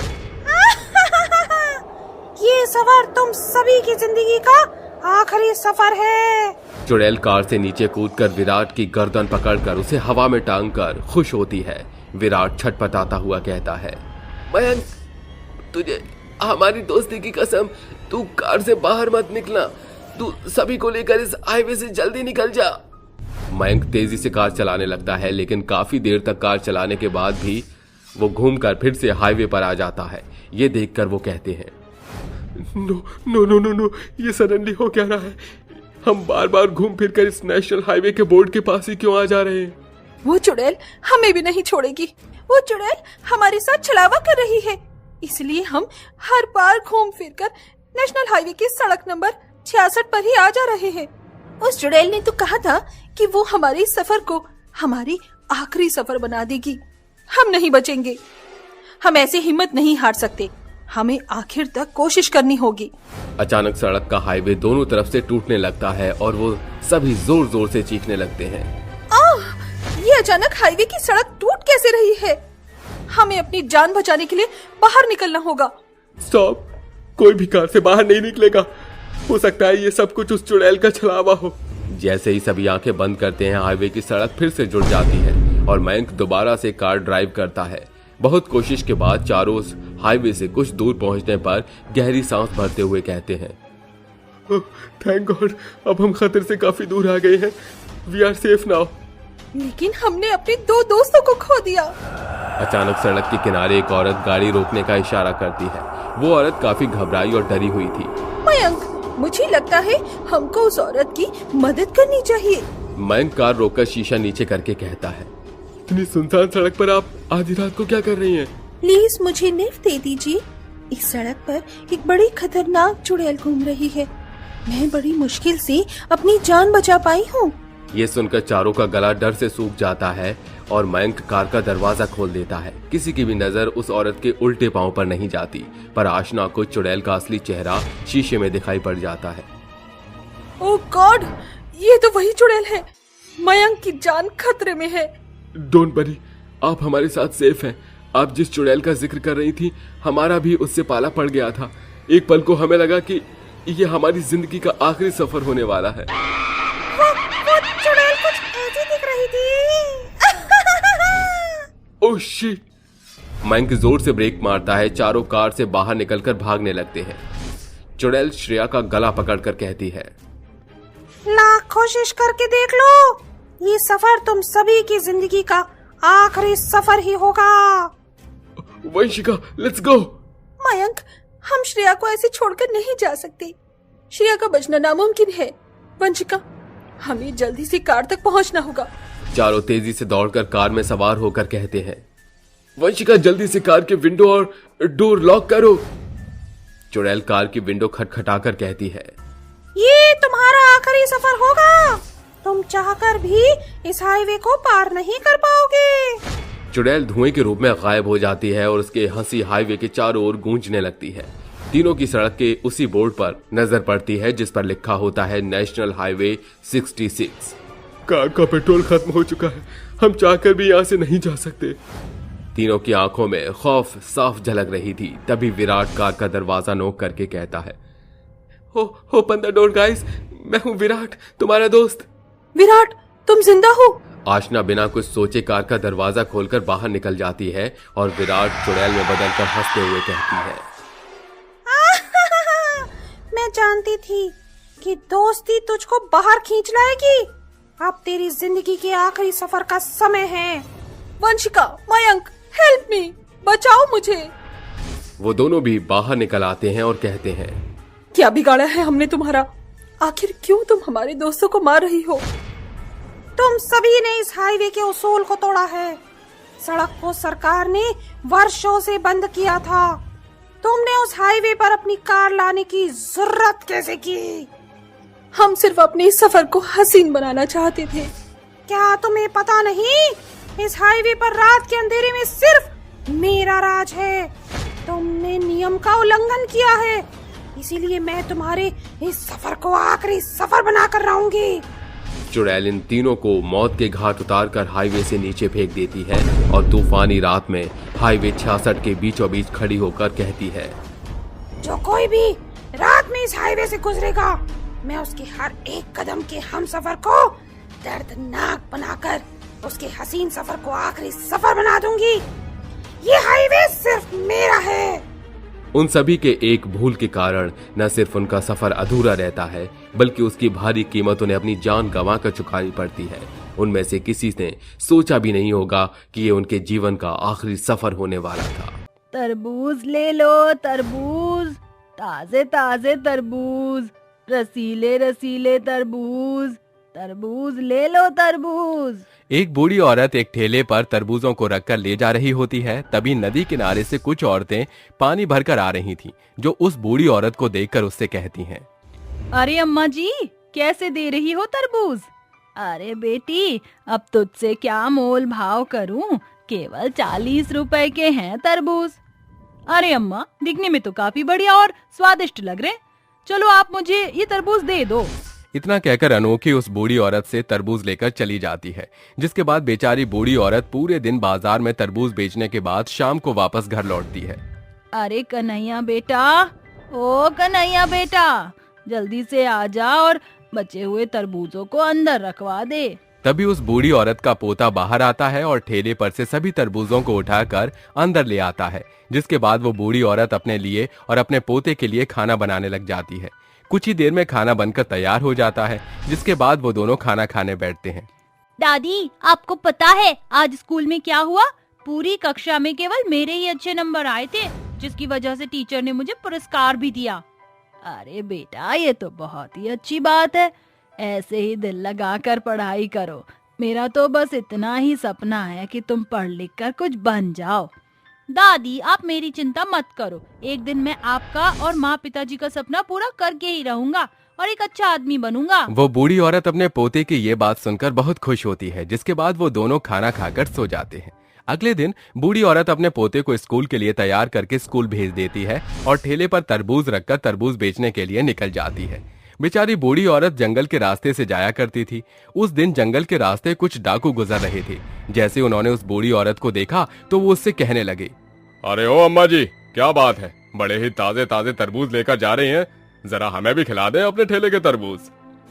ये सफर तुम सभी की जिंदगी का आखिरी सफर है। चुड़ैल कार से नीचे कूदकर विराट की गर्दन पकड़कर उसे हवा में टांगकर खुश होती है। विराट छटपटाता हुआ कहता है, मयंक तुझे हमारी दोस्ती की कसम, तू कार से बाहर मत निकलना। तू सभी को लेकर इस हाईवे से जल्दी निकल जा। मयंक तेजी से कार चलाने लगता है, लेकिन काफी देर तक कार चलाने के बाद भी वो घूमकर फिर से हाईवे पर आ जाता है। ये देखकर वो कहते हैं, no no no no no, ये सडनली हो क्या रहा है? हम बार बार घूम फिर कर इस नेशनल हाईवे के बोर्ड के पास ही क्यों आ जा रहे हैं? वो चुड़ैल हमें भी नहीं छोड़ेगी। वो चुड़ैल हमारे साथ छलावा कर रही है, इसलिए हम हर बार घूम फिर कर नेशनल हाईवे की सड़क नंबर 66 पर ही आ जा रहे हैं। उस चुड़ैल ने तो कहा था कि वो हमारे सफर को हमारी आखिरी सफर बना देगी। हम नहीं बचेंगे, हम ऐसे हिम्मत नहीं हार सकते, हमें आखिर तक कोशिश करनी होगी। अचानक सड़क का हाईवे दोनों तरफ से टूटने लगता है और वो सभी जोर जोर से चीखने लगते हैं। ये अचानक हाईवे की सड़क टूट कैसे रही है? हमें अपनी जान बचाने के लिए बाहर निकलना होगा। स्टॉप, कोई भी कार से बाहर नहीं निकलेगा। हो सकता है ये सब कुछ उस चुड़ैल का छलावा हो। जैसे ही सभी आंखें बंद करते हैं, हाईवे की सड़क फिर से जुड़ जाती है और मयंक दोबारा से कार ड्राइव करता है। बहुत कोशिश के बाद चारों उस हाईवे से कुछ दूर पहुंचने पर गहरी सांस भरते हुए कहते हैं, थैंक गॉड, अब हम खतरे से काफी दूर आ गए हैं। We are safe now. लेकिन हमने अपने 2 दोस्तों को खो दिया। अचानक सड़क के किनारे एक औरत गाड़ी रोकने का इशारा करती है। वो औरत काफी घबराई और डरी हुई थी। मयंक, मुझे लगता है हमको उस औरत की मदद करनी चाहिए। मयंक कार रोककर शीशा नीचे करके कहता है, इतनी सुनसान सड़क पर आप आधी रात को क्या कर रही हैं? प्लीज मुझे लिफ्ट दे दीजिए। इस सड़क पर एक बड़ी खतरनाक चुड़ैल घूम रही है। मैं बड़ी मुश्किल से अपनी जान बचा पाई हूँ। ये सुनकर चारों का गला डर से सूख जाता है और मयंक कार का दरवाजा खोल देता है। किसी की भी नजर उस औरत के उल्टे पांव पर नहीं जाती, पर आशना को चुड़ैल का असली चेहरा शीशे में दिखाई पड़ जाता है। ओह गॉड, ये तो वही चुड़ैल है। मयंक की जान खतरे में है। डोंट वरी, आप हमारे साथ सेफ हैं। आप जिस चुड़ैल का जिक्र कर रही थी, हमारा भी उससे पाला पड़ गया था। एक पल को हमें लगा कि ये हमारी जिंदगी का आखिरी सफर होने वाला है। वो चुड़ैल ओह शिट! मयंक जोर से ब्रेक मारता है। चारों कार से बाहर निकलकर भागने लगते हैं। चुड़ैल श्रेया का गला पकड़कर कहती है, लाख कोशिश करके देख लो, ये सफर तुम सभी की जिंदगी का आखिरी सफर ही होगा। Vanshika, let's go. मयंक, हम श्रेया को ऐसे छोड़कर नहीं जा सकते। श्रेया का बचना नामुमकिन है। वंशिका, हमें जल्दी से कार तक पहुंचना होगा। चारों तेजी से दौड़कर कार में सवार होकर कहते हैं, वंशिका जल्दी से कार के विंडो और डोर लॉक करो। चुड़ैल कार की विंडो खटखटाकर कहती है, ये तुम्हारा आखिरी सफर होगा। तुम चाहकर भी इस हाईवे को पार नहीं कर पाओगे। चुड़ैल धुएं के रूप में गायब हो जाती है और उसके हंसी हाईवे के चारों ओर गूंजने लगती है। तीनों की सड़क के उसी बोर्ड पर नजर पड़ती है जिस पर लिखा होता है नेशनल हाईवे 66। कार का पेट्रोल खत्म हो चुका है, हम चाहकर भी यहाँ से नहीं जा सकते। तीनों की आंखों में खौफ साफ झलक रही थी। तभी विराट कार का दरवाजा नोक करके कहता है, ओपन द डोर गाइस, मैं हूँ विराट, तुम्हारा दोस्त। विराट, तुम जिंदा हो? आशना बिना कुछ सोचे कार का दरवाजा खोलकर बाहर निकल जाती है और विराट चुड़ैल में बदलकर हंसते हुए कहती है, मैं जानती थी कि दोस्ती तुझको बाहर खींच लाएगी। अब तेरी जिंदगी के आखिरी सफर का समय है। वंशिका, मयंक, हेल्प मी, बचाओ मुझे। वो दोनों भी बाहर निकल आते हैं और कहते हैं, क्या बिगाड़ा है हमने तुम्हारा? आखिर क्यों तुम हमारे दोस्तों को मार रही हो? तुम सभी ने इस हाईवे के उसूल को तोड़ा है। सड़क को सरकार ने वर्षों से बंद किया था। तुमने उस हाईवे पर अपनी कार लाने की जरूरत कैसे की? हम सिर्फ अपने सफर को हसीन बनाना चाहते थे। क्या तुम्हें पता नहीं, इस हाईवे पर रात के अंधेरे में सिर्फ मेरा राज है। तुमने नियम का उल्लंघन किया है, इसीलिए मैं तुम्हारे इस सफर को आखिरी सफर बनाकर रहूंगी। चुड़ैल इन तीनों को मौत के घाट उतारकर हाईवे से नीचे फेंक देती है और तूफानी रात में हाईवे 66 के बीचों बीच खड़ी होकर कहती है, जो कोई भी रात में इस हाईवे से गुजरेगा, मैं उसके हर एक कदम के हम सफर को दर्दनाक बनाकर उसके हसीन सफर को आखिरी सफर बना दूंगी। ये हाईवे सिर्फ मेरा है। उन सभी के एक भूल के कारण न सिर्फ उनका सफर अधूरा रहता है, बल्कि उसकी भारी कीमत उन्हें अपनी जान गंवा कर चुकानी पड़ती है। उनमें से किसी ने सोचा भी नहीं होगा कि ये उनके जीवन का आखिरी सफर होने वाला था। तरबूज ले लो, तरबूज, ताजे ताजे तरबूज, रसीले रसीले तरबूज, तरबूज ले लो तरबूज। एक बूढ़ी औरत एक ठेले पर तरबूजों को रखकर ले जा रही होती है। तभी नदी किनारे से कुछ औरतें पानी भरकर आ रही थीं, जो उस बूढ़ी औरत को देखकर उससे कहती हैं, अरे अम्मा जी, कैसे दे रही हो तरबूज? अरे बेटी, अब तुझसे क्या मोल भाव करूं, केवल 40 रुपए के हैं तरबूज। अरे अम्मा, दिखने में तो काफी बढ़िया और स्वादिष्ट लग रहे, चलो आप मुझे ये तरबूज दे दो। इतना कहकर अनोखी उस बूढ़ी औरत से तरबूज लेकर चली जाती है, जिसके बाद बेचारी बूढ़ी औरत पूरे दिन बाजार में तरबूज बेचने के बाद शाम को वापस घर लौटती है। अरे कन्हैया बेटा, ओ कन्हैया बेटा, जल्दी से आ जा और बचे हुए तरबूजों को अंदर रखवा दे। तभी उस बूढ़ी औरत का पोता बाहर आता है और ठेले पर से सभी तरबूजों को उठाकर अंदर ले आता है, जिसके बाद वो बूढ़ी औरत अपने लिए और अपने पोते के लिए खाना बनाने लग जाती है। कुछ ही देर में खाना बनकर तैयार हो जाता है, जिसके बाद वो दोनों खाना खाने बैठते हैं। दादी, आपको पता है आज स्कूल में क्या हुआ? पूरी कक्षा में केवल मेरे ही अच्छे नंबर आए थे, जिसकी वजह से टीचर ने मुझे पुरस्कार भी दिया। अरे बेटा, ये तो बहुत ही अच्छी बात है। ऐसे ही दिल लगाकर पढ़ाई करो। मेरा तो बस इतना ही सपना है कि तुम पढ़ लिख कर कुछ बन जाओ। दादी, आप मेरी चिंता मत करो, एक दिन मैं आपका और माँ पिताजी का सपना पूरा करके ही रहूंगा और एक अच्छा आदमी बनूंगा। वो बूढ़ी औरत अपने पोते की ये बात सुनकर बहुत खुश होती है, जिसके बाद वो दोनों खाना खाकर सो जाते हैं। अगले दिन बूढ़ी औरत अपने पोते को स्कूल के लिए तैयार करके स्कूल भेज देती है और ठेले पर तरबूज रखकर तरबूज बेचने के लिए निकल जाती है। बेचारी बूढ़ी औरत जंगल के रास्ते से जाया करती थी। उस दिन जंगल के रास्ते कुछ डाकू गुजर रहे थे। जैसे उन्होंने उस बूढ़ी औरत को देखा तो वो उससे कहने लगे, अरे ओ अम्मा जी, क्या बात है, बड़े ही ताजे ताजे तरबूज लेकर जा रही हैं, जरा हमें भी खिला दे अपने ठेले के तरबूज।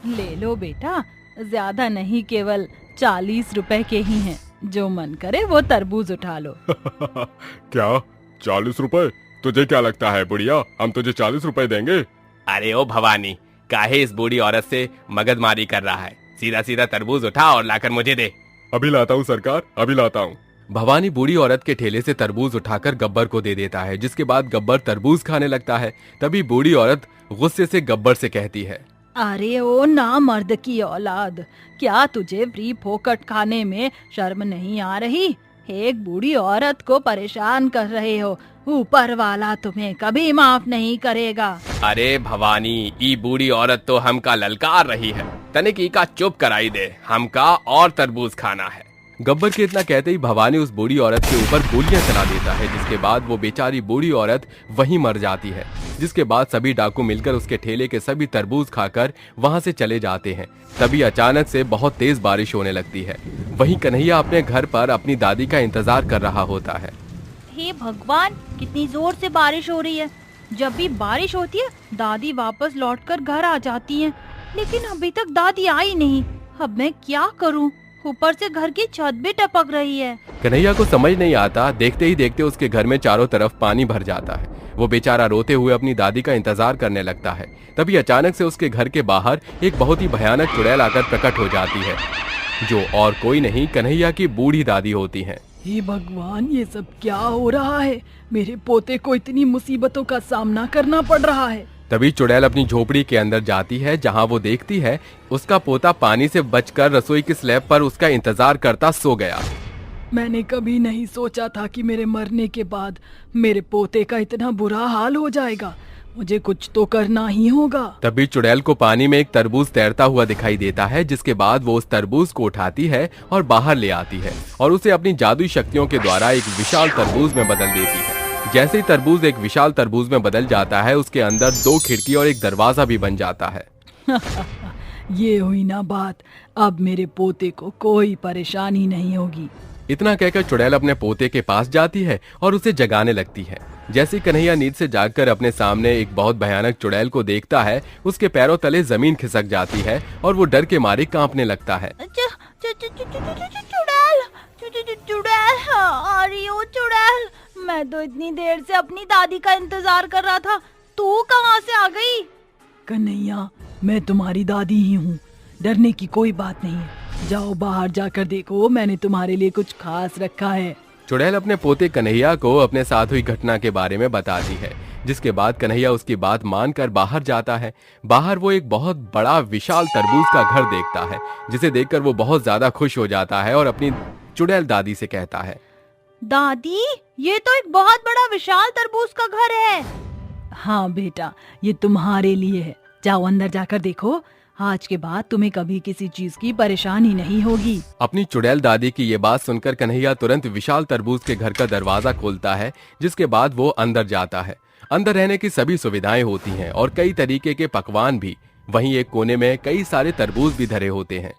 ले लो बेटा, ज्यादा नहीं, केवल 40 रुपए के ही हैं। जो मन करे वो तरबूज उठा लो। क्या 40 रुपए? तुझे क्या लगता है बुढ़िया, हम तुझे 40 रुपए देंगे? अरे ओ भवानी, काहे इस बूढ़ी औरत से मगजमारी कर रहा है? सीधा सीधा तरबूज उठा और लाकर मुझे दे। अभी लाता हूँ सरकार, अभी लाता हूँ। भवानी बूढ़ी औरत के ठेले से तरबूज उठाकर गब्बर को दे देता है, जिसके बाद गब्बर तरबूज खाने लगता है। तभी बूढ़ी औरत गुस्से से गब्बर से कहती है, अरे ओ ना मर्द की औलाद, क्या तुझे फ्री फोकट खाने में शर्म नहीं आ रही? एक बूढ़ी औरत को परेशान कर रहे हो, ऊपर वाला तुम्हें कभी माफ नहीं करेगा। अरे भवानी, ई बूढ़ी औरत तो हमका ललकार रही है, तनिक ई का चुप कराई दे, हमका और तरबूज खाना है। गब्बर के इतना कहते ही भवानी उस बूढ़ी औरत के ऊपर गोलियां चला देता है, जिसके बाद वो बेचारी बूढ़ी औरत वहीं मर जाती है। जिसके बाद सभी डाकू मिलकर उसके ठेले के सभी तरबूज खाकर वहां से चले जाते हैं। तभी अचानक से बहुत तेज बारिश होने लगती है। वहीं कन्हैया अपने घर पर अपनी दादी का इंतजार कर रहा होता है। हे भगवान, कितनी जोर से बारिश हो रही है। जब भी बारिश होती है दादी वापस लौटकर घर आ जाती हैं, लेकिन अभी तक दादी आई नहीं। अब मैं क्या करूं? ऊपर से घर की छत भी टपक रही है। कन्हैया को समझ नहीं आता, देखते ही देखते उसके घर में चारों तरफ पानी भर जाता है। वो बेचारा रोते हुए अपनी दादी का इंतजार करने लगता है। तभी अचानक से उसके घर के बाहर एक बहुत ही भयानक चुड़ैल आकर प्रकट हो जाती है, जो और कोई नहीं कन्हैया की बूढ़ी दादी होती है। हे भगवान, ये सब क्या हो रहा है? मेरे पोते को इतनी मुसीबतों का सामना करना पड़ रहा है। तभी चुड़ैल अपनी झोपड़ी के अंदर जाती है, जहां वो देखती है उसका पोता पानी से बचकर रसोई की स्लैब पर उसका इंतजार करता सो गया। मैंने कभी नहीं सोचा था कि मेरे मरने के बाद मेरे पोते का इतना बुरा हाल हो जाएगा। मुझे कुछ तो करना ही होगा। तभी चुड़ैल को पानी में एक तरबूज तैरता हुआ दिखाई देता है, जिसके बाद वो उस तरबूज को उठाती है और बाहर ले आती है और उसे अपनी जादुई शक्तियों के द्वारा एक विशाल तरबूज में बदल देती है। जैसे ही तरबूज एक विशाल तरबूज में बदल जाता है, उसके अंदर 2 खिड़की और एक दरवाजा भी बन जाता है। ये हुई ना बात, अब मेरे पोते को कोई परेशानी नहीं होगी। इतना कहकर चुड़ैल अपने पोते के पास जाती है और उसे जगाने लगती है। जैसे कन्हैया नींद से जागकर अपने सामने एक बहुत भयानक चुड़ैल को देखता है, उसके पैरों तले जमीन खिसक जाती है और वो डर के मारे कांपने लगता है। चुड़ैल, मैं तो इतनी देर से अपनी दादी का इंतजार कर रहा था, तू कहाँ से आ गई? कन्हैया, मैं तुम्हारी दादी ही हूँ, डरने की कोई बात नहीं है। जाओ बाहर जाकर देखो, मैंने तुम्हारे लिए कुछ खास रखा है। चुड़ैल अपने पोते कन्हैया को अपने साथ हुई घटना के बारे में बताती है, जिसके बाद कन्हैया उसकी बात मानकर बाहर जाता है। बाहर वो एक बहुत बड़ा विशाल तरबूज का घर देखता है, जिसे देखकर वो बहुत ज्यादा खुश हो जाता है और अपनी चुड़ैल दादी से कहता है, दादी, ये तो एक बहुत बड़ा विशाल तरबूज का घर है। हाँ बेटा, ये तुम्हारे लिए है। जाओ अंदर जाकर देखो, आज के बाद तुम्हें कभी किसी चीज की परेशानी नहीं होगी। अपनी चुड़ैल दादी की ये बात सुनकर कन्हैया तुरंत विशाल तरबूज के घर का दरवाजा खोलता है, जिसके बाद वो अंदर जाता है। अंदर रहने की सभी सुविधाएं होती हैं और कई तरीके के पकवान भी। वहीं एक कोने में कई सारे तरबूज भी धरे होते हैं।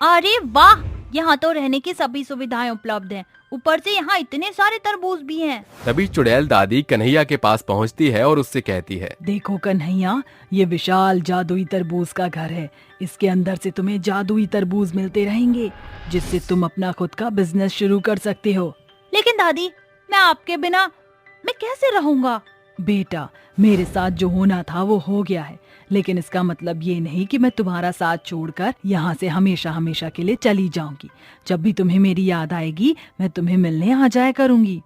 अरे वाह, यहाँ तो रहने की सभी सुविधाएं उपलब्ध हैं। ऊपर से यहाँ इतने सारे तरबूज भी हैं। तभी चुड़ैल दादी कन्हैया के पास पहुँचती है और उससे कहती है, देखो कन्हैया, ये विशाल जादुई तरबूज का घर है। इसके अंदर से तुम्हें जादुई तरबूज मिलते रहेंगे, जिससे तुम अपना खुद का बिजनेस शुरू कर सकते हो। लेकिन दादी, मैं आपके बिना मैं कैसे रहूँगा? बेटा, मेरे साथ जो होना था वो हो गया है, लेकिन इसका मतलब ये नहीं कि मैं तुम्हारा साथ छोड़कर यहाँ से हमेशा हमेशा के लिए चली जाऊंगी। जब भी तुम्हें मेरी याद आएगी, मैं तुम्हें मिलने आ जाया करूंगी।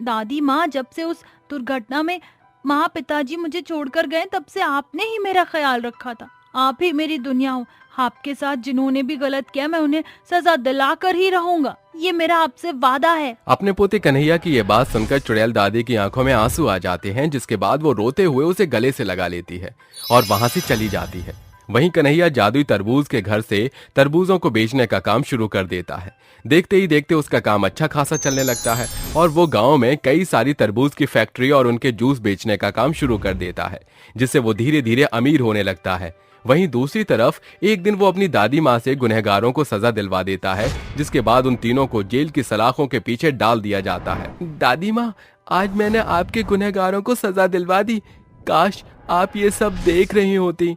दादी माँ, जब से उस दुर्घटना में माँ पिताजी मुझे छोड़कर गए, तब से आपने ही मेरा ख्याल रखा था। आप ही मेरी दुनिया हो। आपके साथ जिन्होंने भी गलत किया, मैं उन्हें सजा दिलाकर ही रहूंगा। ये मेरा आपसे वादा है। अपने पोते कन्हैया की ये बात सुनकर चुड़ैल दादी की आंखों में आंसू आ जाते हैं, जिसके बाद वो रोते हुए उसे गले से लगा लेती है और वहां से चली जाती है। वहीं कन्हैया जादुई तरबूज के घर से तरबूजों को बेचने का काम शुरू कर देता है। देखते ही देखते उसका काम अच्छा खासा चलने लगता है और वो गांव में कई सारी तरबूज की फैक्ट्री और उनके जूस बेचने का काम शुरू कर देता है, जिससे वो धीरे धीरे अमीर होने लगता है। वहीं दूसरी तरफ एक दिन वो अपनी दादी माँ से गुनहगारों को सजा दिलवा देता है, जिसके बाद उन तीनों को जेल की सलाखों के पीछे डाल दिया जाता है। दादी माँ, आज मैंने आपके गुनहगारों को सजा दिलवा दी। काश आप ये सब देख रही होती।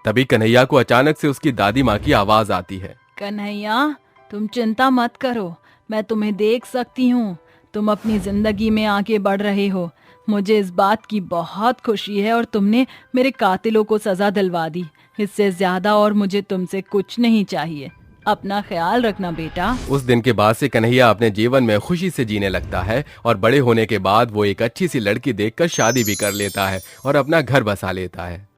तभी कन्हैया को अचानक से उसकी दादी माँ की आवाज आती है। कन्हैया, तुम चिंता मत करो, मैं तुम्हें देख सकती हूँ। तुम अपनी जिंदगी में आगे बढ़ रहे हो। मुझे इस बात की बहुत खुशी है और तुमने मेरे कातिलों को सजा दिलवा दी। इससे ज्यादा और मुझे तुमसे कुछ नहीं चाहिए। अपना ख्याल रखना बेटा। उस दिन के बाद से कन्हैया अपने जीवन में खुशी से जीने लगता है और बड़े होने के बाद वो एक अच्छी सी लड़की देखकर शादी भी कर लेता है और अपना घर बसा लेता है।